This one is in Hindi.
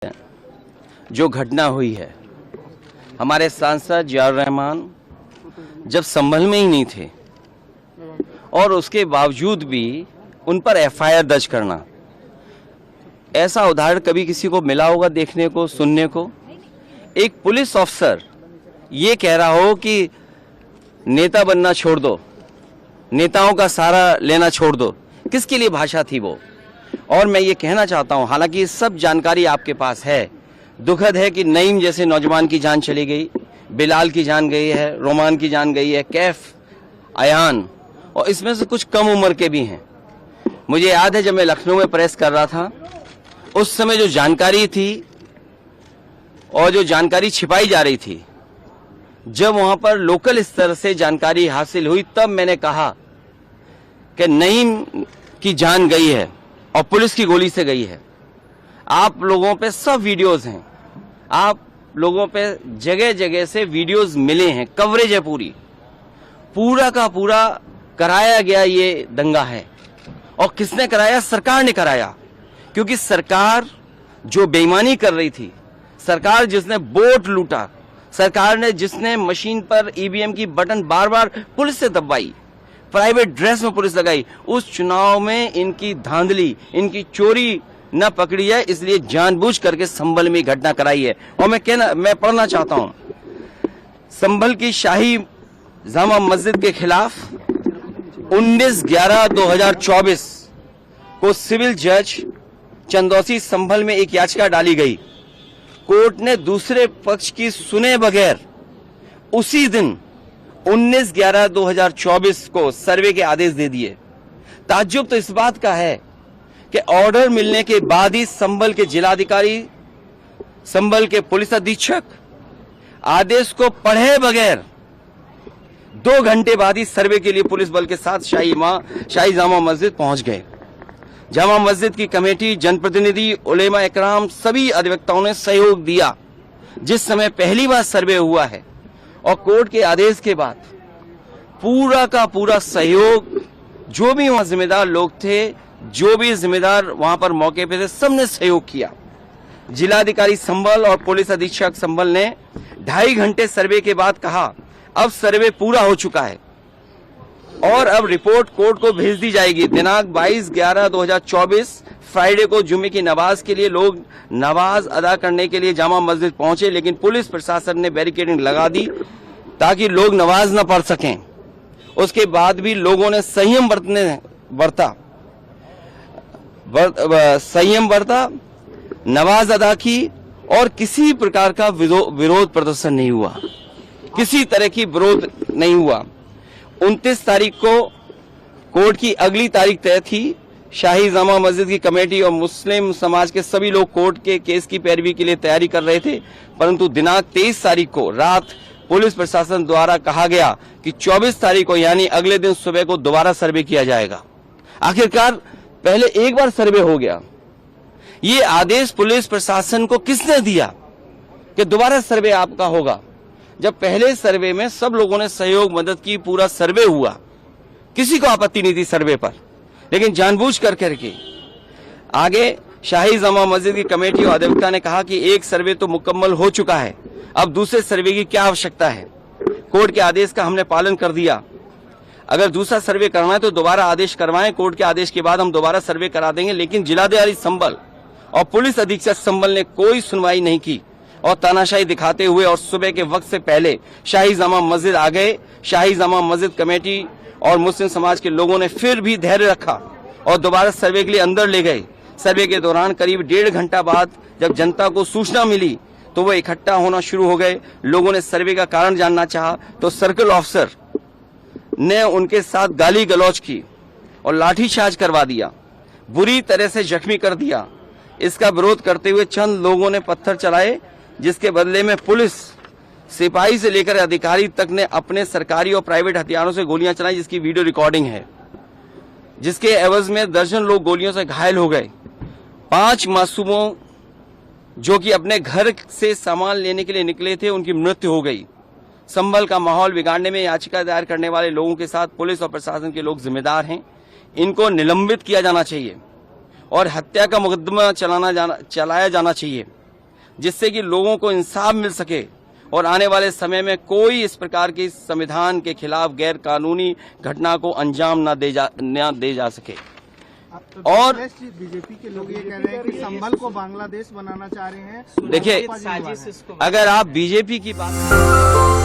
जो घटना हुई है, हमारे सांसद जियाउर रहमान जब संभल में ही नहीं थे और उसके बावजूद भी उन पर एफआईआर दर्ज करना, ऐसा उदाहरण कभी किसी को मिला होगा देखने को, सुनने को? एक पुलिस ऑफिसर ये कह रहा हो कि नेता बनना छोड़ दो, नेताओं का सहारा लेना छोड़ दो, किसके लिए भाषा थी वो? और मैं ये कहना चाहता हूं, हालांकि सब जानकारी आपके पास है, दुखद है कि नईम जैसे नौजवान की जान चली गई, बिलाल की जान गई है, रोमान की जान गई है, कैफ, अयान, और इसमें से कुछ कम उम्र के भी हैं। मुझे याद है जब मैं लखनऊ में प्रेस कर रहा था, उस समय जो जानकारी थी और जो जानकारी छिपाई जा रही थी, जब वहां पर लोकल स्तर से जानकारी हासिल हुई, तब मैंने कहा कि नईम की जान गई है और पुलिस की गोली से गई है। आप लोगों पे सब वीडियोस हैं, आप लोगों पे जगह जगह से वीडियोस मिले हैं, कवरेज है पूरा का पूरा कराया गया ये दंगा है। और किसने कराया? सरकार ने कराया, क्योंकि सरकार जो बेईमानी कर रही थी, सरकार जिसने वोट लूटा, सरकार ने जिसने मशीन पर ईवीएम की बटन बार बार पुलिस से दबाई, प्राइवेट ड्रेस में पुलिस लगाई, उस चुनाव में इनकी धांधली, इनकी चोरी न पकड़ी है, इसलिए जानबूझ करके संभल में घटना कराई है। और मैं पढ़ना चाहता हूं, संभल की शाही जामा मस्जिद के खिलाफ 19/11/2024 को सिविल जज चंदौसी संभल में एक याचिका डाली गई। कोर्ट ने दूसरे पक्ष की सुने बगैर उसी दिन 19/11/2024 को सर्वे के आदेश दे दिए। ताज्जुब तो इस बात का है कि ऑर्डर मिलने के बाद ही संभल के जिलाधिकारी, संभल के पुलिस अधीक्षक आदेश को पढ़े बगैर 2 घंटे बाद ही सर्वे के लिए पुलिस बल के साथ शाही जामा मस्जिद पहुंच गए। जामा मस्जिद की कमेटी, जनप्रतिनिधि, उलेमा इकराम, सभी अधिवक्ताओं ने सहयोग दिया। जिस समय पहली बार सर्वे हुआ है और कोर्ट के आदेश के बाद पूरा का पूरा सहयोग, जो भी वहां जिम्मेदार लोग थे, जो भी जिम्मेदार वहां पर मौके पे थे, सबने सहयोग किया। जिलाधिकारी संभल और पुलिस अधीक्षक संभल ने 2.5 घंटे सर्वे के बाद कहा, अब सर्वे पूरा हो चुका है और अब रिपोर्ट कोर्ट को भेज दी जाएगी। दिनांक 22/11/2024 फ्राइडे को जुमे की नमाज के लिए लोग नमाज अदा करने के लिए जामा मस्जिद पहुंचे, लेकिन पुलिस प्रशासन ने बैरिकेडिंग लगा दी ताकि लोग नमाज न पढ़ सकें। उसके बाद भी लोगों ने संयम बरता, नमाज अदा की और किसी प्रकार का विरोध प्रदर्शन नहीं हुआ, किसी तरह की विरोध नहीं हुआ। 29 तारीख को कोर्ट की अगली तारीख तय थी। शाही जामा मस्जिद की कमेटी और मुस्लिम समाज के सभी लोग कोर्ट के केस की पैरवी के लिए तैयारी कर रहे थे, परंतु दिनांक 23 तारीख को रात पुलिस प्रशासन द्वारा कहा गया कि 24 तारीख को यानी अगले दिन सुबह को दोबारा सर्वे किया जाएगा। आखिरकार पहले एक बार सर्वे हो गया। ये आदेश पुलिस प्रशासन को किसने दिया कि दोबारा सर्वे आपका होगा, जब पहले सर्वे में सब लोगों ने सहयोग मदद की, पूरा सर्वे हुआ, किसी को आपत्ति नहीं थी सर्वे पर, लेकिन जानबूझ करके आगे शाही जामा मस्जिद की कमेटी और अधिवक्ता ने कहा कि एक सर्वे तो मुकम्मल हो चुका है, अब दूसरे सर्वे की क्या आवश्यकता है। कोर्ट के आदेश का हमने पालन कर दिया, अगर दूसरा सर्वे करना है तो दोबारा आदेश करवाएं, कोर्ट के आदेश के बाद हम दोबारा सर्वे करा देंगे। लेकिन जिलाधिकारी संभल और पुलिस अधीक्षक संभल ने कोई सुनवाई नहीं की और तानाशाही दिखाते हुए और सुबह के वक्त से पहले शाही जामा मस्जिद आ गए। शाही जामा मस्जिद कमेटी और मुस्लिम समाज के लोगों ने फिर भी धैर्य रखा और दोबारा सर्वे के लिए अंदर ले गए। सर्वे के दौरान करीब 1.5 घंटा बाद जब जनता को सूचना मिली तो वो इकट्ठा होना शुरू हो गए। लोगों ने सर्वे का कारण जानना चाहा तो सर्कल ऑफिसर ने उनके साथ गाली गलौज की और लाठीचार्ज करवा दिया, बुरी तरह से जख्मी कर दिया। इसका विरोध करते हुए चंद लोगों ने पत्थर चलाए, जिसके बदले में पुलिस, सिपाही से लेकर अधिकारी तक ने अपने सरकारी और प्राइवेट हथियारों से गोलियां चलाई, जिसकी वीडियो रिकॉर्डिंग है, जिसके एवज में दर्जन लोग गोलियों से घायल हो गए। 5 मासूमों जो कि अपने घर से सामान लेने के लिए निकले थे, उनकी मृत्यु हो गई। संभल का माहौल बिगाड़ने में याचिका दायर करने वाले लोगों के साथ पुलिस और प्रशासन के लोग जिम्मेदार हैं। इनको निलंबित किया जाना चाहिए और हत्या का मुकदमा चलाया जाना चाहिए। जिससे कि लोगों को इंसाफ मिल सके और आने वाले समय में कोई इस प्रकार की संविधान के खिलाफ गैर कानूनी घटना को अंजाम न दे जा सके। और बीजेपी के लोग ये कह रहे हैं कि संभल को बांग्लादेश बनाना चाह रहे हैं। देखिए, अगर आप बीजेपी की बात